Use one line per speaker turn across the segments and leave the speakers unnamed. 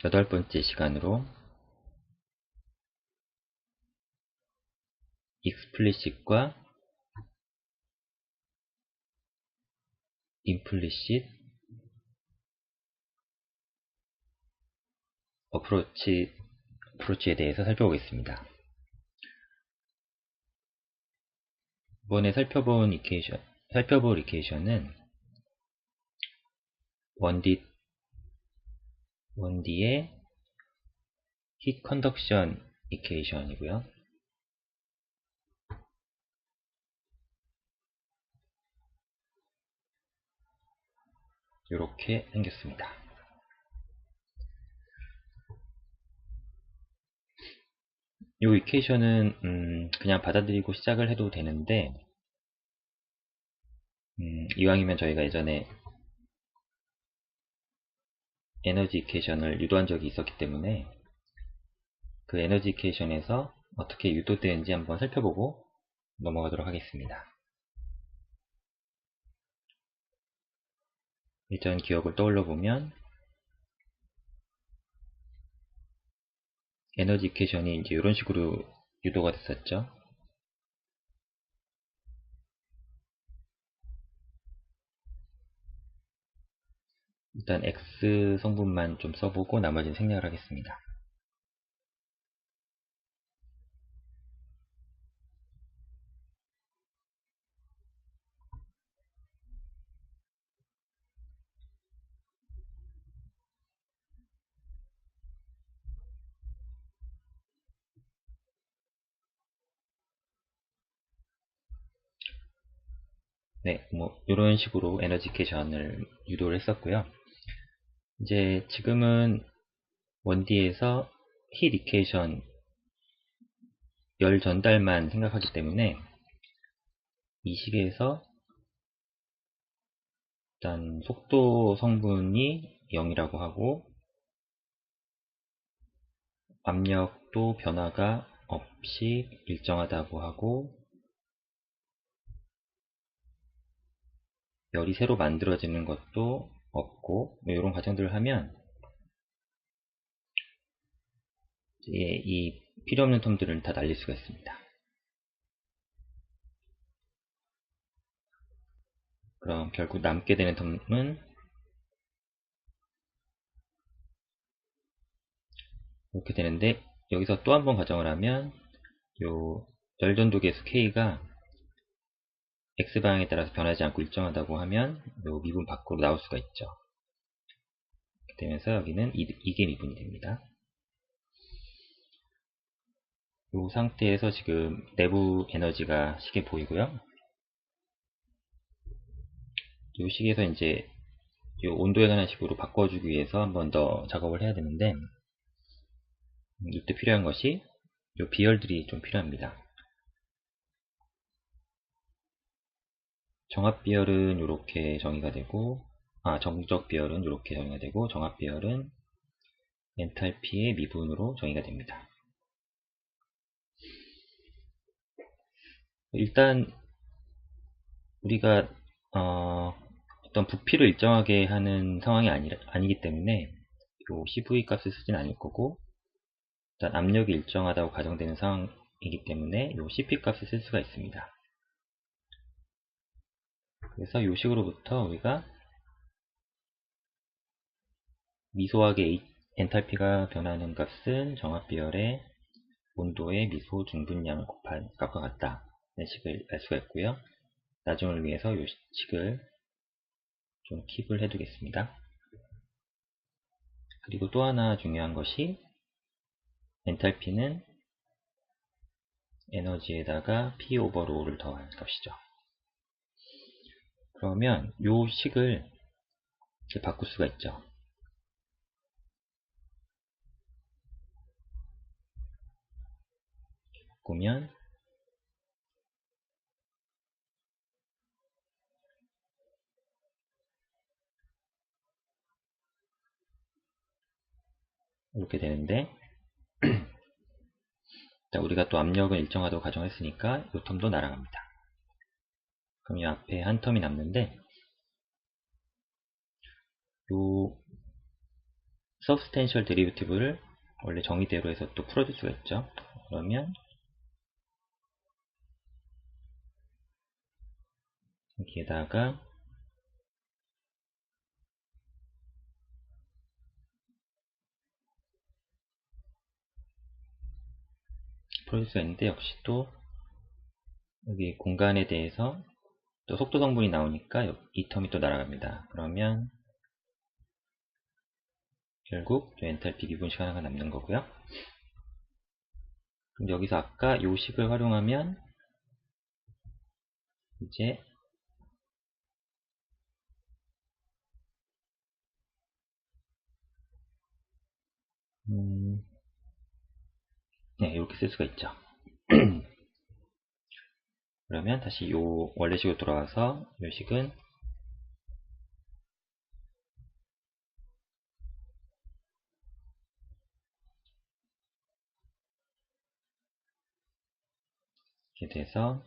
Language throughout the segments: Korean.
8번째 시간으로 explicit과 implicit 어프로치에 대해서 살펴보겠습니다. 이번에 살펴볼 이케이션은 1D의 heat conduction 이케이션이고요. 이렇게 생겼습니다. 이 이케이션은 그냥 받아들이고 시작을 해도 되는데 이왕이면 저희가 예전에 에너지 이케이션을 유도한 적이 있었기 때문에 그 에너지 이케이션에서 어떻게 유도되는지 한번 살펴보고 넘어가도록 하겠습니다. 예전 기억을 떠올려 보면 에너지 이케이션이 이제 이런 식으로 유도가 됐었죠. 일단 X 성분만 좀 써보고 나머지는 생략을 하겠습니다. 네, 뭐 이런 식으로 에너지 이케이션을 유도를 했었고요. 이제 지금은 1D에서 힐 이케이션 열 전달만 생각하기 때문에 이 식에서 일단 속도 성분이 0이라고 하고 압력도 변화가 없이 일정하다고 하고 열이 새로 만들어지는 것도 없고 이런 과정들을 하면 이 필요 없는 텀들을 다 날릴 수가 있습니다. 그럼 결국 남게 되는 텀은 이렇게 되는데 여기서 또 한 번 가정을 하면 요 열전도계수 K가 X방향에 따라서 변하지 않고 일정하다고 하면 요 미분 밖으로 나올 수가 있죠. 이렇게 되면서 여기는 이게 미분이 됩니다. 이 상태에서 지금 내부 에너지가 식에 보이고요. 이 식에서 이제 이 온도에 관한 식으로 바꿔주기 위해서 한 번 더 작업을 해야 되는데 이때 필요한 것이 이 비열들이 좀 필요합니다. 정합 비열은 이렇게 정의가 되고 정적 비열은 이렇게 정의가 되고 정합 비열은 엔탈피의 미분으로 정의가 됩니다. 일단 우리가 어떤 부피를 일정하게 하는 상황이 아니기 때문에 요 CV 값을 쓰진 않을 거고 일단 압력이 일정하다고 가정되는 상황이기 때문에 요 CP 값을 쓸 수가 있습니다. 그래서 요 식으로부터 우리가 미소하게 엔탈피가 변하는 값은 정합비열의 온도의 미소 중분량을 곱한 값과 같다. 이런 식을 알 수가 있고요. 나중을 위해서 요 식을 좀 킵을 해두겠습니다. 그리고 또 하나 중요한 것이 엔탈피는 에너지에다가 P 오버 로우를 더한 값이죠. 그러면 요 식을 이렇게 바꿀 수가 있죠. 바꾸면 이렇게 되는데 우리가 또 압력은 일정하다고 가정했으니까 이 텀도 날아갑니다. 그럼 이 앞에 한 텀이 남는데 요 substantial derivative를 원래 정의대로 해서 또 풀어줄 수가 있죠. 그러면 여기에다가 풀어줄 수가 있는데, 역시 또 여기 공간에 대해서 또 속도 성분이 나오니까 이 텀이 또 날아갑니다. 그러면 결국 엔탈피 미분식 하나가 남는 거고요. 그럼 여기서 아까 요 식을 활용하면 이제 네, 이렇게 쓸 수가 있죠. 그러면 다시 요 원래식으로 돌아와서 요 식은 이렇게 돼서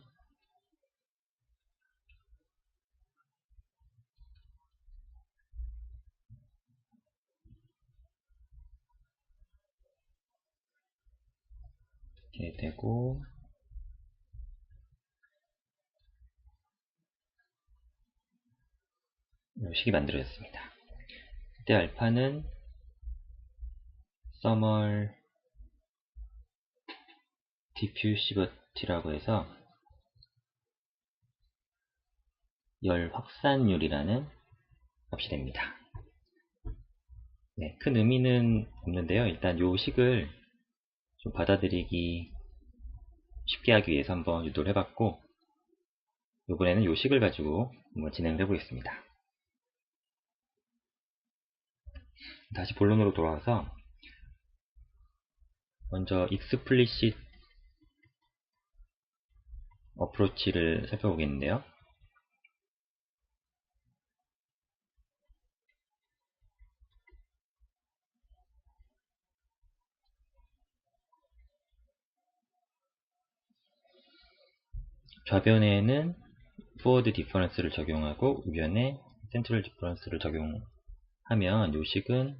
이렇게 되고, 요 식이 만들어졌습니다. 이때 알파는 thermal diffusivity라고 해서 열 확산율이라는 값이 됩니다. 네, 큰 의미는 없는데요. 일단 요 식을 좀 받아들이기 쉽게 하기 위해서 한번 유도를 해봤고, 이번에는 요 식을 가지고 한번 진행을 해보겠습니다. 다시 본론으로 돌아와서 먼저 explicit 어프로치를 살펴보겠는데요. 좌변에는 forward difference를 적용하고 우변에 central difference를 적용하면 요 식은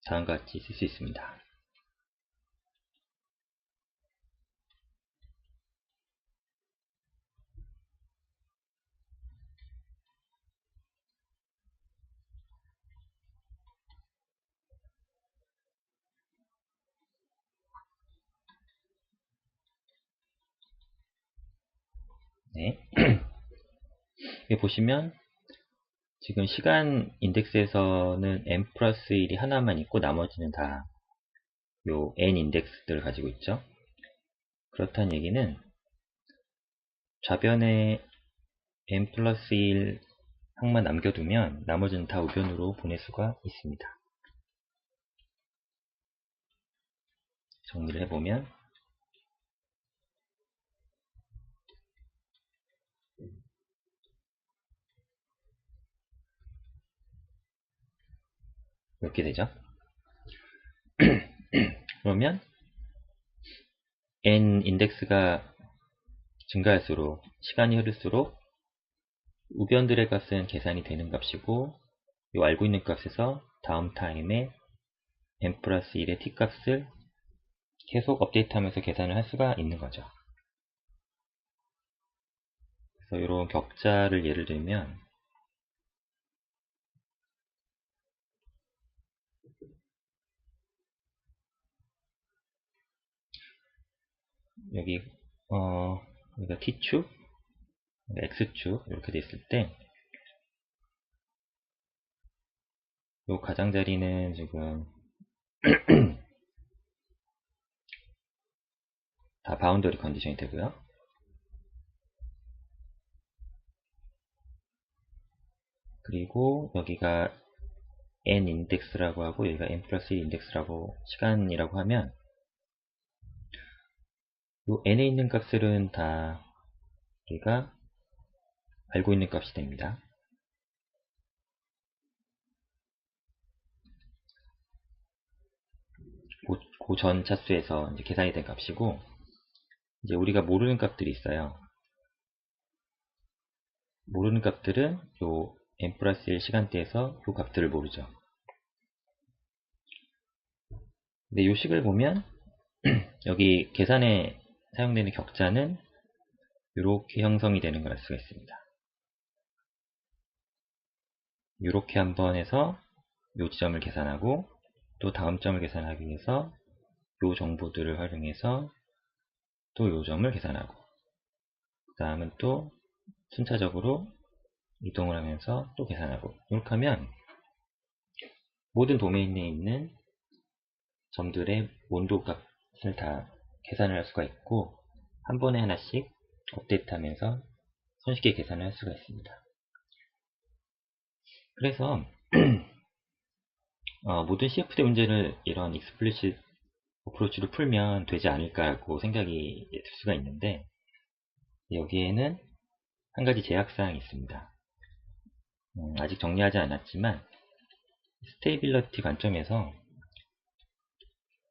다음과 같이 쓸 수 있습니다. 네. 여기 보시면 지금 시간 인덱스에서는 n 플러스 1이 하나만 있고 나머지는 다 요 n 인덱스들을 가지고 있죠. 그렇다는 얘기는 좌변에 n 플러스 1 항만 남겨두면 나머지는 다 우변으로 보낼 수가 있습니다. 정리를 해보면 이렇게 되죠. 그러면 n 인덱스가 증가할수록 시간이 흐를수록 우변들의 값은 계산이 되는 값이고, 이 알고 있는 값에서 다음 타임에 n 플러스 1의 t 값을 계속 업데이트하면서 계산을 할 수가 있는 거죠. 그래서 이런 격자를 예를 들면 여기 여기가 t축, x축 이렇게 돼 있을 때 이 가장자리는 지금 다 바운더리 컨디션이 되고요. 그리고 여기가 n 인덱스라고 하고 여기가 n 플러스 1 인덱스라고 시간이라고 하면 이 n에 있는 값들은 다 우리가 알고 있는 값이 됩니다. 그 전 차수에서 이제 계산이 된 값이고, 이제 우리가 모르는 값들이 있어요. 모르는 값들은 요 n 플러스 1 시간대에서 요 값들을 모르죠. 근데 이 식을 보면 여기 계산에 사용되는 격자는 이렇게 형성이 되는 걸 알 수가 있습니다. 이렇게 한번 해서 이 지점을 계산하고 또 다음 점을 계산하기 위해서 이 정보들을 활용해서 또 이 점을 계산하고 그 다음은 또 순차적으로 이동을 하면서 또 계산하고 이렇게 하면 모든 도메인에 있는 점들의 온도 값을 다 계산을 할 수가 있고 한 번에 하나씩 업데이트하면서 손쉽게 계산을 할 수가 있습니다. 그래서 모든 CFD 문제를 이런 explicit 어프로치로 풀면 되지 않을까라고 생각이 들 수가 있는데 여기에는 한 가지 제약사항이 있습니다. 아직 정리하지 않았지만 스테이빌러티 관점에서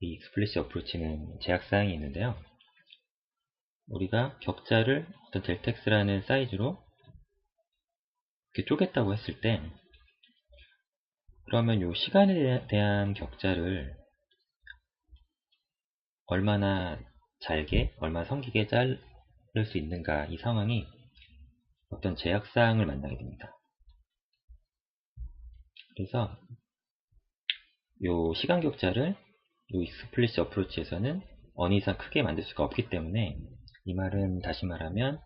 이 explicit 어프로치는 제약사항이 있는데요. 우리가 격자를 어떤 델텍스라는 사이즈로 이렇게 쪼갰다고 했을 때 그러면 이 시간에 대한 격자를 얼마나 잘게, 얼마나 성기게 자를 수 있는가 이 상황이 어떤 제약사항을 만나게 됩니다. 그래서 이 시간 격자를 이 익스플리시 어프로치에서는 어느 이상 크게 만들 수가 없기 때문에 이 말은 다시 말하면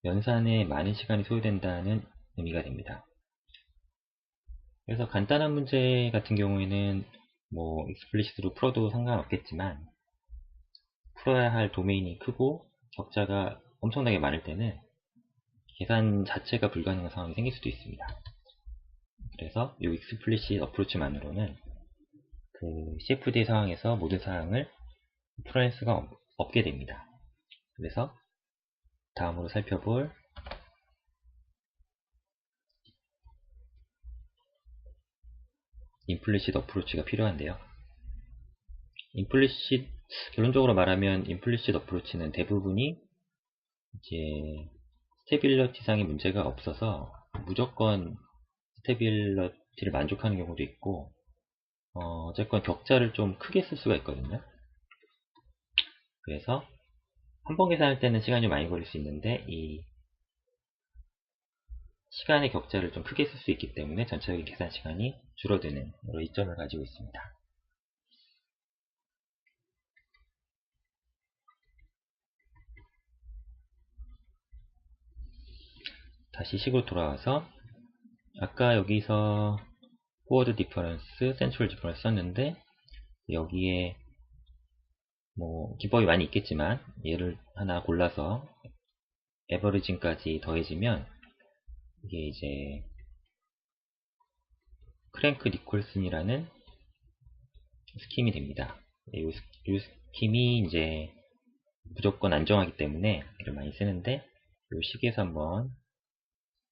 연산에 많은 시간이 소요된다는 의미가 됩니다. 그래서 간단한 문제 같은 경우에는 뭐 익스플리시트로 풀어도 상관없겠지만 풀어야 할 도메인이 크고 격자가 엄청나게 많을 때는 계산 자체가 불가능한 상황이 생길 수도 있습니다. 그래서 이 익스플리시 어프로치만으로는 그 CFD 상황에서 모든 사항을 풀어낼 수가 없게 됩니다. 그래서 다음으로 살펴볼 임플리시트 어프로치가 필요한데요. 임플리시트, 결론적으로 말하면 임플리시트 어프로치는 대부분이 이제 스테빌러티상의 문제가 없어서 무조건 스테빌러티를 만족하는 경우도 있고 어쨌건 격자를 좀 크게 쓸 수가 있거든요. 그래서 한 번 계산할 때는 시간이 많이 걸릴 수 있는데 이 시간의 격자를 좀 크게 쓸 수 있기 때문에 전체적인 계산 시간이 줄어드는 여러 이점을 가지고 있습니다. 다시 식으로 돌아와서 아까 여기서 포워드 디퍼런스, 센트럴 디퍼런스 썼는데 여기에 뭐 기법이 많이 있겠지만 얘를 하나 골라서 에버리징까지 더해지면 이게 이제 크랭크 니콜슨이라는 스킴이 됩니다. 이 스킴이 이제 무조건 안정하기 때문에 얘를 많이 쓰는데 이 식에서 한번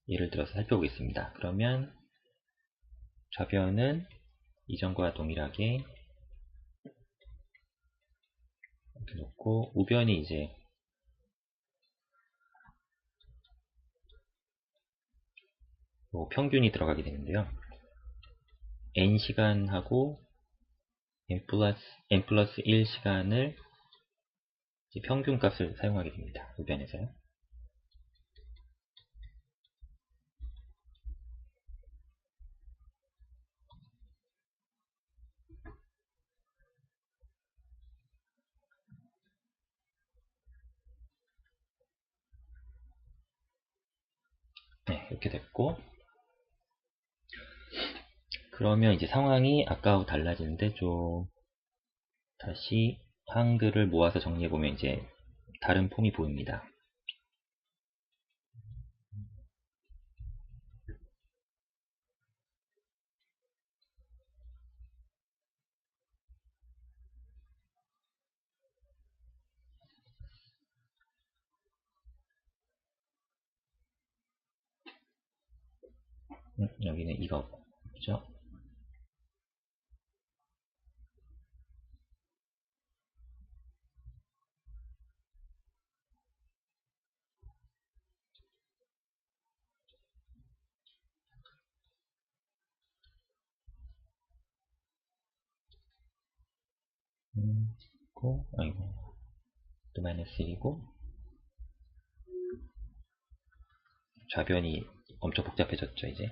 예를 들어서 살펴보겠습니다. 그러면 좌변은 이전과 동일하게 이렇게 놓고 우변이 이제 평균이 들어가게 되는데요. n시간하고 n 플러스 1시간을 평균 값을 사용하게 됩니다. 우변에서요. 네, 이렇게 됐고 그러면 이제 상황이 아까하고 달라지는데 좀 다시 한글을 모아서 정리해보면 이제 다른 폼이 보입니다. 여기는 이거 그죠? 아이고, 또 마이너스 1이고, 좌변이 엄청 복잡해졌죠, 이제.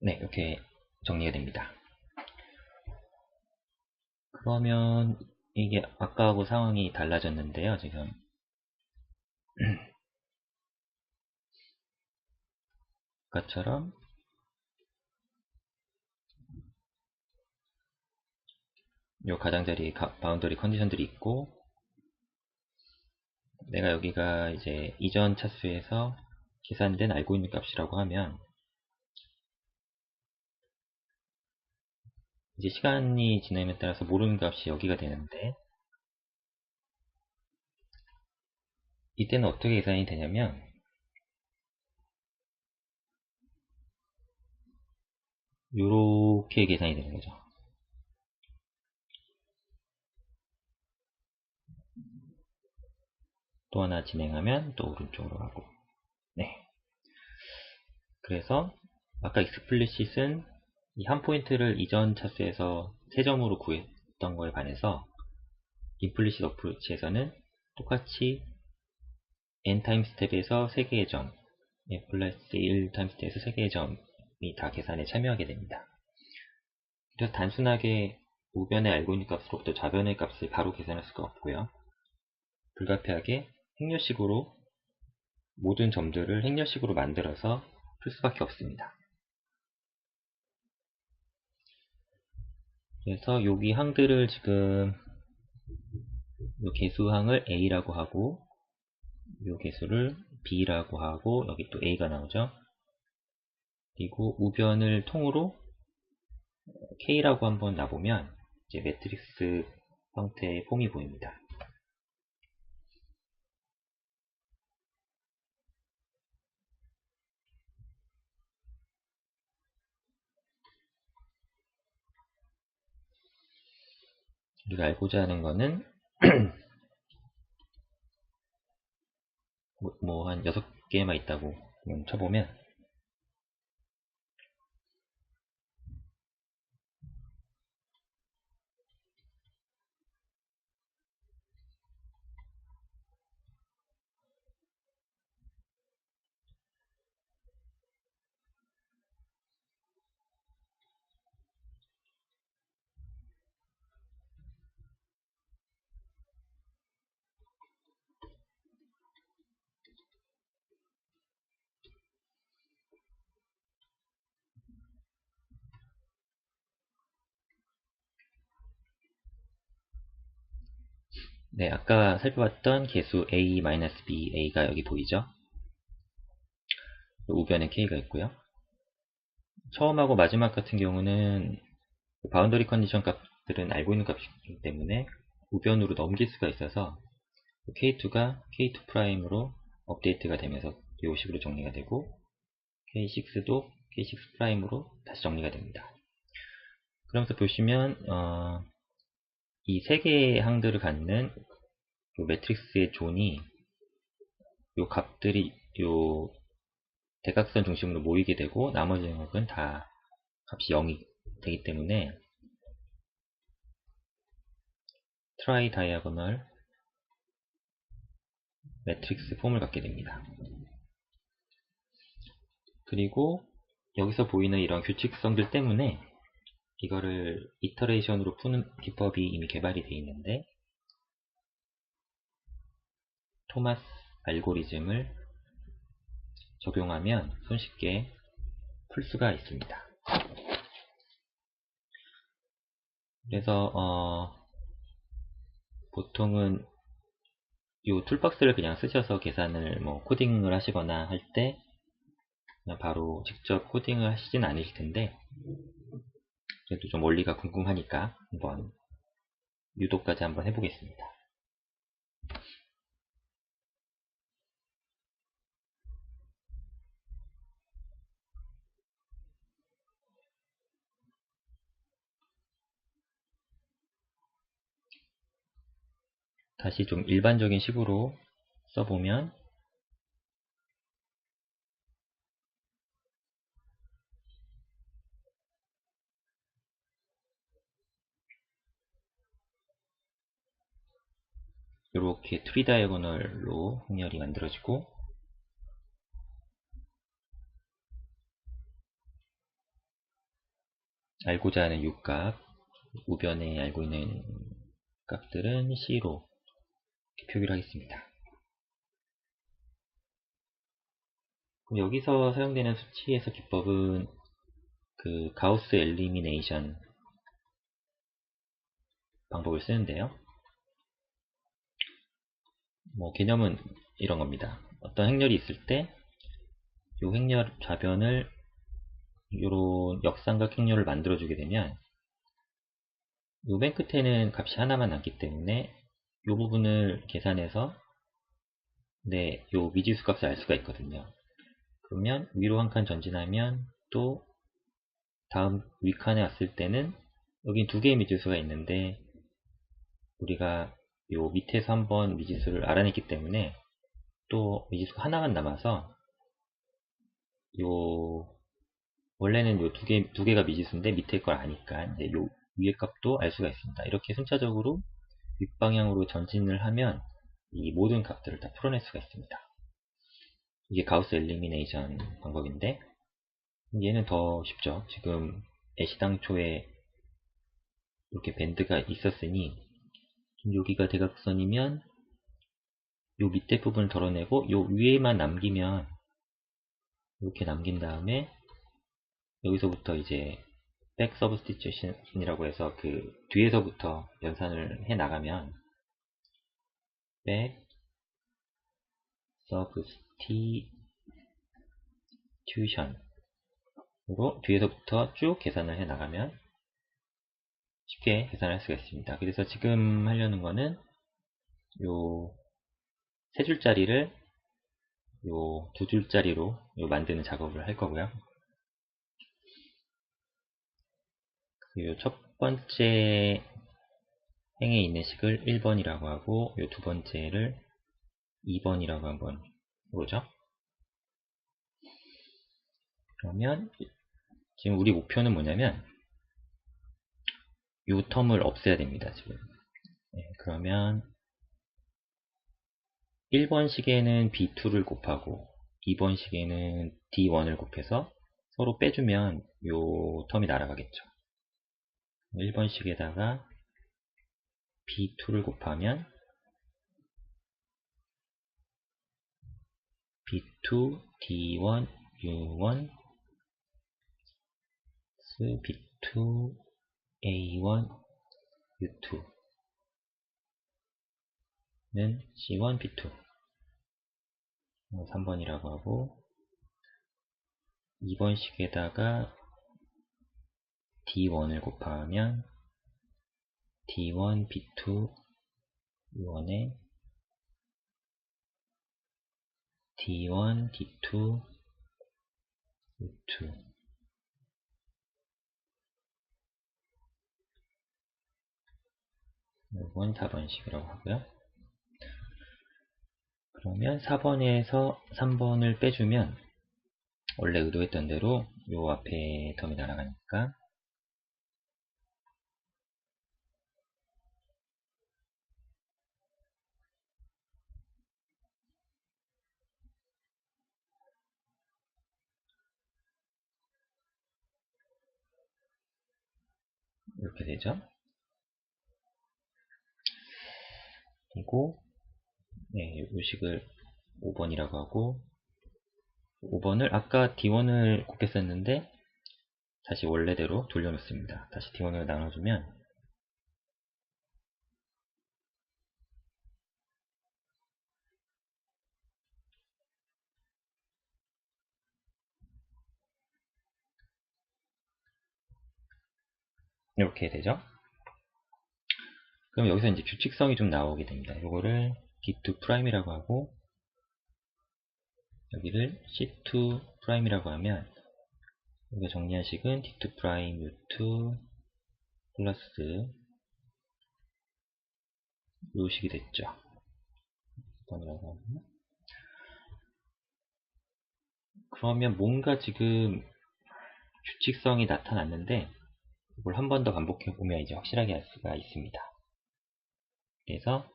네, 이렇게 정리가 됩니다. 그러면 이게 아까하고 상황이 달라졌는데요, 지금. 아까처럼 요 가장자리 바운더리 컨디션들이 있고, 내가 여기가 이제 이전 차수에서 계산된 알고 있는 값이라고 하면, 이제 시간이 지남에 따라서 모르는 값이 여기가 되는데, 이때는 어떻게 계산이 되냐면, 요렇게 계산이 되는 거죠. 또 하나 진행하면 또 오른쪽으로 가고. 네. 그래서 아까 explicit은 이 한 포인트를 이전 차수에서 3점으로 구했던 거에 반해서 implicit approach에서는 똑같이 n 타임 스텝에서 3개의 점, n 플러스 1 타임 스텝에서 3개의 점이 다 계산에 참여하게 됩니다. 그래서 단순하게 우변의 알고 있는 값으로부터 좌변의 값을 바로 계산할 수가 없고요. 불가피하게 행렬식으로 모든 점들을 행렬식으로 만들어서 풀 수밖에 없습니다. 그래서 여기 항들을 지금 이 개수항을 A라고 하고 이 개수를 B라고 하고 여기 또 A가 나오죠. 그리고 우변을 통으로 K라고 한번 놔보면 이제 매트릭스 형태의 폼이 보입니다. 우리가 알고자 하는 거는 뭐 한 6개만 있다고 쳐보면 네, 아까 살펴봤던 개수 A-BA가 여기 보이죠? 우변에 K가 있고요. 처음하고 마지막 같은 경우는 바운더리 컨디션 값들은 알고 있는 값이기 때문에 우변으로 넘길 수가 있어서 K2가 K2'으로 업데이트가 되면서 이 식으로 정리가 되고 K6도 K6'으로 다시 정리가 됩니다. 그러면서 보시면 이 세 개의 항들을 갖는 요 매트릭스의 존이 요 값들이 요 대각선 중심으로 모이게 되고 나머지 영역은 다 값이 0이 되기 때문에 트라이 다이아고널 매트릭스 폼을 갖게 됩니다. 그리고 여기서 보이는 이런 규칙성들 때문에 이거를 이터레이션으로 푸는 기법이 이미 개발이 되어 있는데 토마스 알고리즘을 적용하면 손쉽게 풀 수가 있습니다. 그래서 보통은 이 툴박스를 그냥 쓰셔서 계산을 뭐 코딩을 하시거나 할 때 그냥 바로 직접 코딩을 하시진 않으실 텐데 그래도 좀 원리가 궁금하니까 한번 유도까지 한번 해보겠습니다. 다시 좀 일반적인 식으로 써보면 이렇게 트리 다이어고널로 행렬이 만들어지고, 알고자 하는 U값, 우변에 알고 있는 값들은 C로 표기를 하겠습니다. 그럼 여기서 사용되는 수치에서 기법은 그 가우스 엘리미네이션 방법을 쓰는데요. 개념은 이런 겁니다. 어떤 행렬이 있을 때 이 행렬 좌변을 이런 역삼각 행렬을 만들어 주게 되면 요 맨 끝에는 값이 하나만 남기 때문에 이 부분을 계산해서 요 미지수 값을 알 수가 있거든요. 그러면 위로 한 칸 전진하면 또 다음 윗칸에 왔을 때는 여기 두 개의 미지수가 있는데 우리가 요 밑에서 한번 미지수를 알아냈기 때문에 또 미지수가 하나만 남아서 요 원래는 요 두 개가 미지수인데 밑에 걸 아니까 이제 요 위에 값도 알 수가 있습니다. 이렇게 순차적으로 윗방향으로 전진을 하면 이 모든 값들을 다 풀어낼 수가 있습니다. 이게 가우스 엘리미네이션 방법인데 얘는 더 쉽죠. 지금 애시당초에 이렇게 밴드가 있었으니 여기가 대각선이면 요 밑에 부분을 덜어내고 요 위에만 남기면 이렇게 남긴 다음에 여기서부터 이제 백 서브스티튜션이라고 해서 그 뒤에서부터 연산을 해 나가면 백 서브스티튜션으로 뒤에서부터 쭉 계산을 해 나가면 쉽게 계산할 수가 있습니다. 그래서 지금 하려는 거는 요 세 줄짜리를 요 두 줄짜리로 만드는 작업을 할 거고요. 요 첫 번째 행에 있는 식을 1번이라고 하고 요 두 번째를 2번이라고 한번 보죠. 그러면 지금 우리 목표는 뭐냐면 요 텀을 없애야 됩니다. 지금. 그러면 1번 식에는 B2를 곱하고 2번 식에는 D1을 곱해서 서로 빼주면 요 텀이 날아가겠죠. 1번 식에다가 B2를 곱하면 B2, D1, U1, B2, A1, U2는 C1, B2 3번이라고 하고 2번 식에다가 D1을 곱하면 D1, B2, U1에 D1, D2, U2 이건 4번식이라고 하고요. 그러면 4번에서 3번을 빼주면 원래 의도했던 대로 요 앞에 텀이 날아가니까 이렇게 되죠. 그리고 요 식을 5번이라고 하고 5번을 아까 D1을 곱했었는데 다시 원래대로 돌려놓습니다. 다시 D1을 나눠주면 이렇게 되죠. 그럼 여기서 이제 규칙성이 좀 나오게 됩니다. 이거를 D2 프라임이라고 하고 여기를 C2 프라임이라고 하면 여기가 정리한 식은 D2 프라임 U2 플러스 요 식이 됐죠. 번이라고 하면. 그러면 뭔가 지금 규칙성이 나타났는데 이걸 한 번 더 반복해 보면 이제 확실하게 알 수가 있습니다. 그래서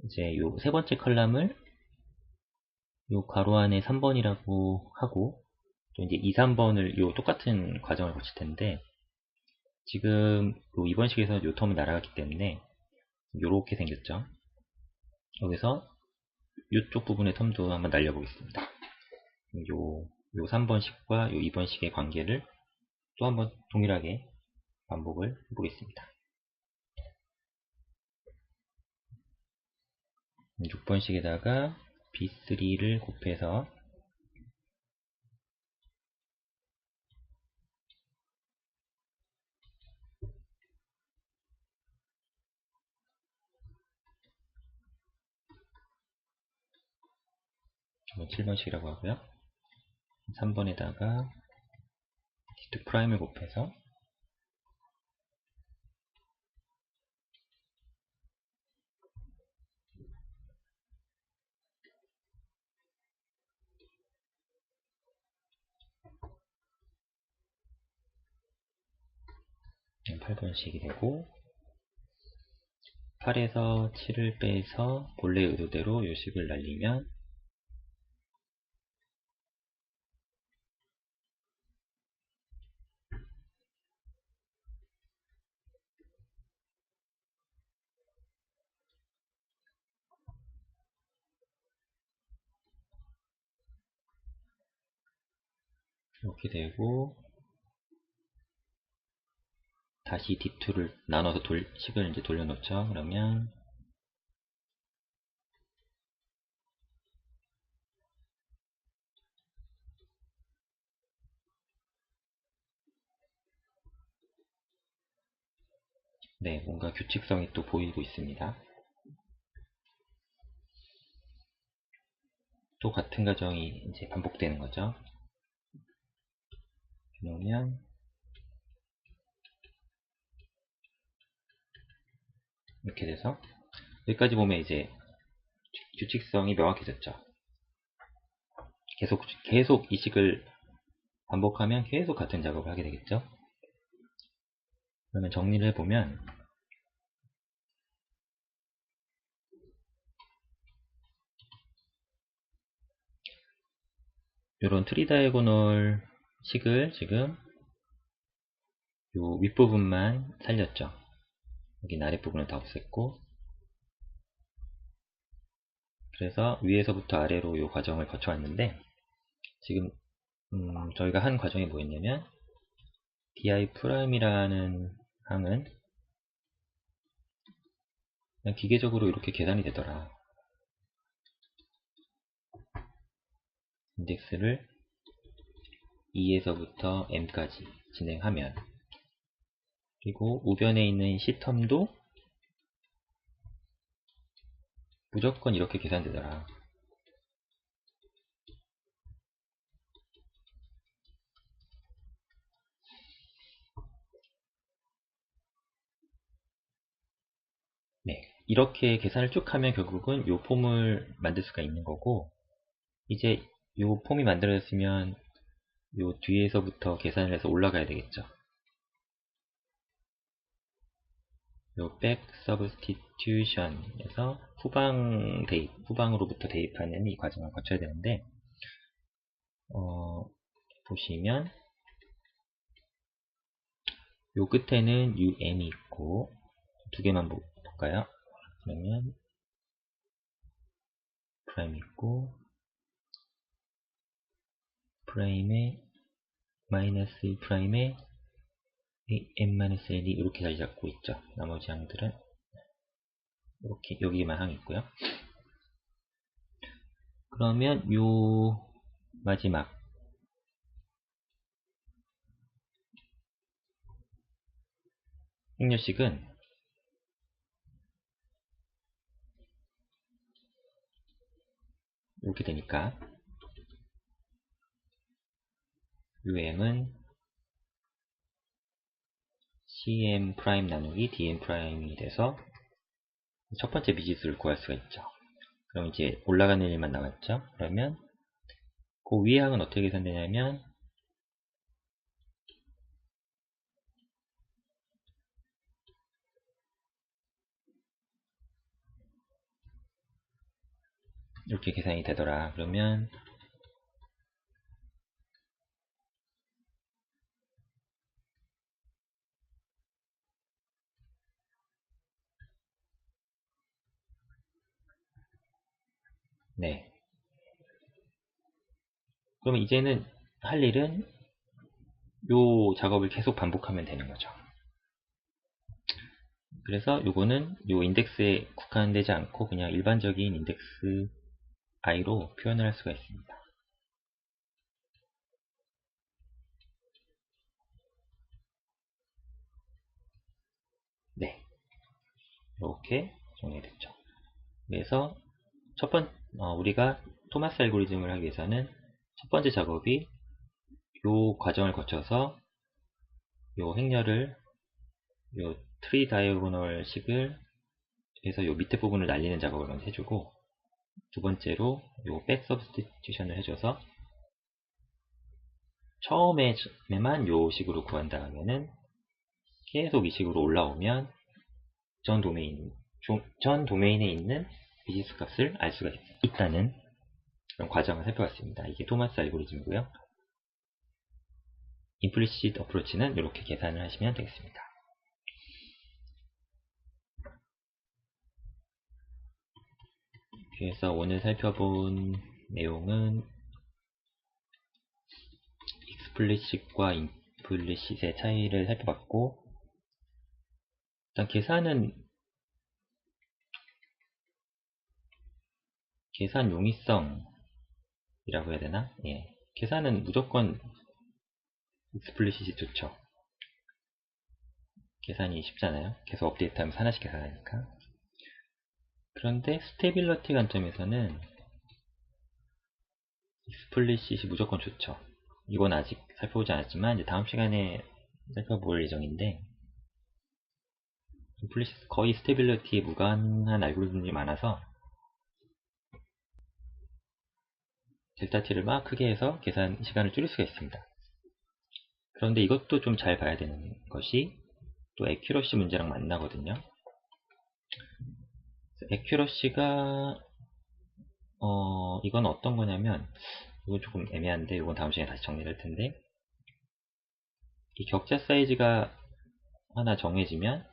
이제 요 세 번째 컬럼을 요 괄호 안에 3번이라고 하고 또 이제 2, 3번을 요 똑같은 과정을 거칠 텐데 지금 요 이번 식에서 요 텀은 날아갔기 때문에 요렇게 생겼죠. 여기서 요쪽 부분의 텀도 한번 날려보겠습니다. 요 3번식과 요 2번식의 관계를 또 한번 동일하게 반복을 해보겠습니다. 6번식에다가 B3를 곱해서 이건 7번식이라고 하고요. 3번에다가 D2 프라임을 곱해서 이건 8번식이 되고 8에서 7을 빼서 본래 의도대로 요식을 날리면 이렇게 되고 다시 D2를 나눠서 식을 이제 돌려놓죠. 그러면 네, 뭔가 규칙성이 또 보이고 있습니다. 또 같은 과정이 이제 반복되는 거죠. 그러면 이렇게 돼서 여기까지 보면 이제 규칙성이 명확해졌죠. 계속 이식을 반복하면 계속 같은 작업을 하게 되겠죠. 그러면 정리를 해보면 이런 트리다이고널 식을 지금 요 윗부분만 살렸죠. 여기 아랫부분을 다 없앴고 그래서 위에서부터 아래로 요 과정을 거쳐왔는데 지금 저희가 한 과정이 뭐였냐면 di 프라임이라는 항은 그냥 기계적으로 이렇게 계산이 되더라. 인덱스를 2에서부터 m까지 진행하면 그리고 우변에 있는 C텀도 무조건 이렇게 계산되더라. 네, 이렇게 계산을 쭉 하면 결국은 요 폼을 만들 수가 있는 거고 이제 요 폼이 만들어졌으면 요 뒤에서부터 계산을 해서 올라가야 되겠죠. 요 back substitution에서 후방으로부터 대입하는 이 과정을 거쳐야 되는데 보시면 요 끝에는 um이 있고 두 개만 볼까요? 그러면 프라임 있고 프라임에 마이너스 1 프라임에 m-l이 이렇게 자리 잡고 있죠. 나머지 항들은 이렇게 여기만 항이 있고요. 그러면 요 마지막 행렬식은 이렇게 되니까 um은 cm 프라임 나누기 dm 프라임이 돼서 첫 번째 미지수를 구할 수가 있죠. 그럼 이제 올라가는 일만 남았죠. 그러면 그 위의 항은 어떻게 계산되냐면 이렇게 계산이 되더라. 그러면 네. 그러면 이제는 할 일은 요 작업을 계속 반복하면 되는 거죠. 그래서 요거는 요 인덱스에 국한되지 않고 그냥 일반적인 인덱스 i로 표현을 할 수가 있습니다. 네. 이렇게 정리됐죠. 그래서 우리가 토마스 알고리즘을 하기 위해서는 첫 번째 작업이 요 과정을 거쳐서 요 행렬을 요 트리 다이어고널 식을 해서 요 밑에 부분을 날리는 작업을 먼저 해주고, 두 번째로 요 백 서브스티튜션을 해줘서 처음에만 요 식으로 구한 다음에는 계속 이 식으로 올라오면 전 도메인에 있는 비지수 값을 알 수가 있다는 그런 과정을 살펴봤습니다. 이게 토마스 알고리즘이고요. 임플리시트 어프로치는 이렇게 계산을 하시면 되겠습니다. 그래서 오늘 살펴본 내용은 익스플리시트과 임플리시트의 차이를 살펴봤고, 일단 계산 용이성이라고 해야 되나? 예. 계산은 무조건 익스플리시트 좋죠. 계산이 쉽잖아요. 계속 업데이트하면서 하나씩 계산하니까. 그런데 스테빌러티 관점에서는 익스플리시트이 무조건 좋죠. 이건 아직 살펴보지 않았지만 이제 다음 시간에 살펴볼 예정인데, 임플리시트 거의 스테빌러티에 무관한 알고리즘이 많아서 델타 t를 막 크게 해서 계산 시간을 줄일 수가 있습니다. 그런데 이것도 좀 잘 봐야 되는 것이 또 에큐러시 문제랑 만나거든요. 에큐러시가 이건 어떤 거냐면, 이건 조금 애매한데 이건 다음 시간에 다시 정리를 할 텐데, 이 격자 사이즈가 하나 정해지면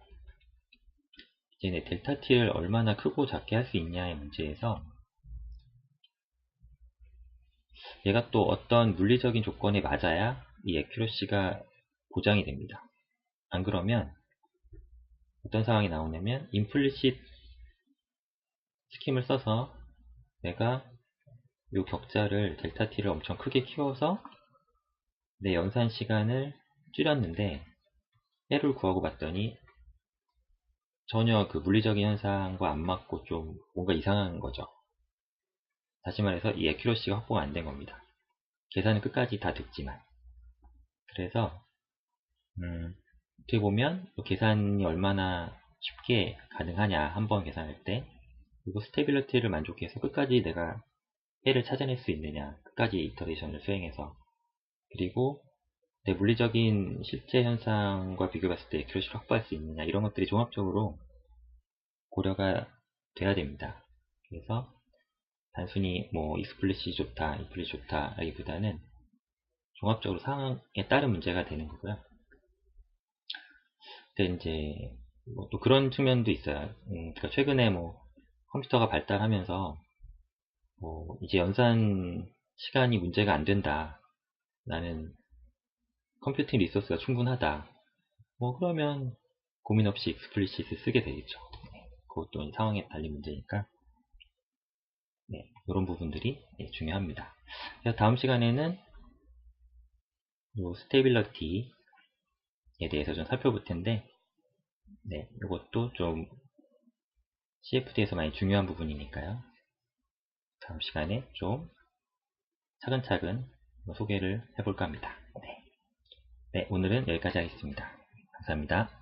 이제 내 델타 t를 얼마나 크고 작게 할 수 있냐의 문제에서 얘가 또 어떤 물리적인 조건에 맞아야 이 에큐러시가 보장이 됩니다. 안 그러면 어떤 상황이 나오냐면 임플리시트 스킴을 써서 내가 이 격자를 델타 t를 엄청 크게 키워서 내 연산 시간을 줄였는데 해를 구하고 봤더니 전혀 그 물리적인 현상과 안 맞고 좀 뭔가 이상한 거죠. 다시 말해서 이 에큐러시가 확보가 안 된 겁니다. 계산은 끝까지 다 됐지만. 그래서 어떻게 보면 계산이 얼마나 쉽게 가능하냐 한번 계산할 때, 그리고 스테빌리티를 만족해서 끝까지 내가 해를 찾아낼 수 있느냐, 끝까지 이터레이션을 수행해서, 그리고 내 물리적인 실제 현상과 비교했을 때 에큐러시를 확보할 수 있느냐, 이런 것들이 종합적으로 고려가 돼야 됩니다. 그래서 단순히 뭐 익스플리시 좋다, 임플리 좋다 라기보다는 종합적으로 상황에 따른 문제가 되는 거고요. 근데 이제 뭐또 그런 측면도 있어요. 그러니까 최근에 뭐 컴퓨터가 발달하면서 뭐 이제 연산 시간이 문제가 안 된다, 나는 컴퓨팅 리소스가 충분하다, 뭐 그러면 고민 없이 익스플리시트 쓰게 되겠죠. 그것도 상황에 달린 문제니까. 네, 이런 부분들이 중요합니다. 그래서 다음 시간에는 요 스테빌러티에 대해서 좀 살펴볼 텐데, 네, 이것도 좀 CFD에서 많이 중요한 부분이니까요. 다음 시간에 좀 차근차근 소개를 해볼까 합니다. 네, 오늘은 여기까지 하겠습니다. 감사합니다.